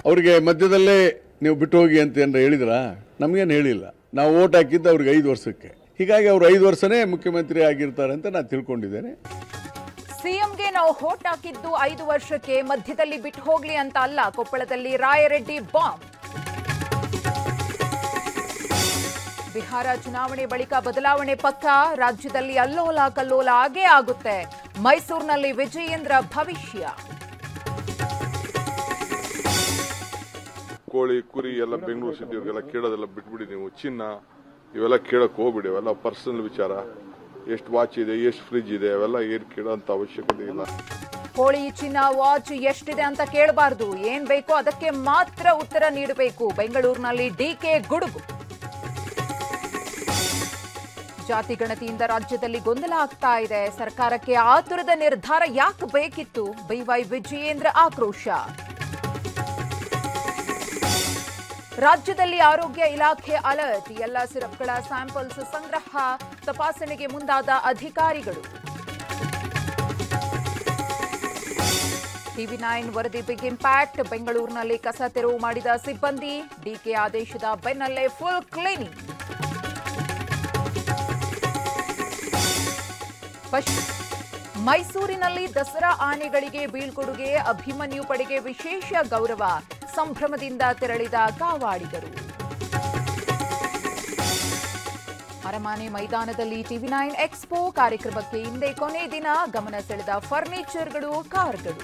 ಅವರಿಗೆ ಮಧ್ಯದಲ್ಲೇ ನೀವು ಬಿಟ್ಟು ಹೋಗಿ ಅಂತ ಏನಾರ ಹೇಳಿದ್ರಾ? ನಮಗೇನು ಹೇಳಿಲ್ಲ. ನಾವು ವೋಟ್ ಹಾಕಿದ್ದು ಅವ್ರಿಗೆ 5 ವರ್ಷಕ್ಕೆ. ಹೀಗಾಗಿ ಅವರು 5 ವರ್ಷನೇ ಮುಖ್ಯಮಂತ್ರಿ ಆಗಿರ್ತಾರೆ ಅಂತ ನಾನು ತಿಳ್ಕೊಂಡಿದ್ದೇನೆ. ಸಿಎಂಗೆ ನಾವು ವೋಟ್ ಹಾಕಿದ್ದು 5 ವರ್ಷಕ್ಕೆ, ಮಧ್ಯದಲ್ಲಿ ಬಿಟ್ಟು ಹೋಗ್ಲಿ ಅಂತ ಅಲ್ಲ. ಕೊಪ್ಪಳದಲ್ಲಿ ರಾಯರೆಡ್ಡಿ ಬಾಂಬ್. ಬಿಹಾರ ಚುನಾವಣೆ ಬಳಿಕ ಬದಲಾವಣೆ ಪಕ್ಕ. ರಾಜ್ಯದಲ್ಲಿ ಅಲ್ಲೋಲ ಕಲ್ಲೋಲ ಆಗೇ ಆಗುತ್ತೆ. ಮೈಸೂರಿನಲ್ಲಿ ವಿಜಯೇಂದ್ರ ಭವಿಷ್ಯ. ಕೋಳಿ ಕುರಿ ಎಲ್ಲ ಬೆಂಗಳೂರು ಸಿಟಿಯವರಿಗೆಲ್ಲ ಕೇಳೋದೆಲ್ಲ ಬಿಟ್ಬಿಡಿ. ನೀವು ಚಿನ್ನ ಇವೆಲ್ಲ ಕೇಳಕ್ಕೆ ಹೋಗ್ಬಿಡಿ. ಅವೆಲ್ಲ ಪರ್ಸನಲ್ ವಿಚಾರ. ಎಷ್ಟು ವಾಚ್ ಇದೆ, ಎಷ್ಟು ಫ್ರಿಜ್ ಇದೆ, ಅವೆಲ್ಲ ಏನು ಕೇಳೋಂತ ಅವಶ್ಯಕತೆ ಇಲ್ಲ. ಕೋಳಿ, ಚಿನ್ನ, ವಾಚ್ ಎಷ್ಟಿದೆ ಅಂತ ಕೇಳಬಾರ್ದು. ಏನ್ ಬೇಕೋ ಅದಕ್ಕೆ ಮಾತ್ರ ಉತ್ತರ ನೀಡಬೇಕು. ಬೆಂಗಳೂರಿನಲ್ಲಿ ಡಿಕೆ ಗುಡುಗು. ಜಾತಿ ಗಣತಿಯಿಂದ ರಾಜ್ಯದಲ್ಲಿ ಗೊಂದಲ ಆಗ್ತಾ ಇದೆ. ಸರ್ಕಾರಕ್ಕೆ ಆತುರದ ನಿರ್ಧಾರ ಯಾಕೆ ಬೇಕಿತ್ತು? ಬಿವೈ ವಿಜಯೇಂದ್ರ ಆಕ್ರೋಶ. ರಾಜ್ಯದಲ್ಲಿ ಆರೋಗ್ಯ ಇಲಾಖೆ ಅಲರ್ಟ್. ಎಲ್ಲ ಸಿರಪ್ಗಳ ಸ್ಯಾಂಪಲ್ಸ್ ಸಂಗ್ರಹ, ತಪಾಸಣೆಗೆ ಮುಂದಾದ ಅಧಿಕಾರಿಗಳು. ಟಿವಿ9 ವರದಿ ಬಿಗ್ ಇಂಪ್ಯಾಕ್ಟ್. ಬೆಂಗಳೂರಿನಲ್ಲಿ ಕಸ ತೆರವು ಮಾಡಿದ ಸಿಬ್ಬಂದಿ. ಡಿಕೆ ಆದೇಶದ ಬೆನ್ನಲ್ಲೇ ಫುಲ್ ಕ್ಲೀನಿಂಗ್. ಮೈಸೂರಿನಲ್ಲಿ ದಸರಾ ಆನೆಗಳಿಗೆ ಬೀಳ್ಕೊಡುಗೆ. ಅಭಿಮನ್ಯು ಪಡೆಗೆ ವಿಶೇಷ ಗೌರವ. ಸಂಭ್ರಮದಿಂದ ತೆರಳಿದ ಕಾವಾಡಿಗರು. ಅರಮನೆ ಮೈದಾನದಲ್ಲಿ ಟಿವಿ9 ಎಕ್ಸ್ಪೋ ಕಾರ್ಯಕ್ರಮಕ್ಕೆ ಇಂದೇ ಕೊನೆ ದಿನ. ಗಮನ ಸೆಳೆದ ಫರ್ನಿಚರ್ಗಳು, ಕಾರ್ಗಳು.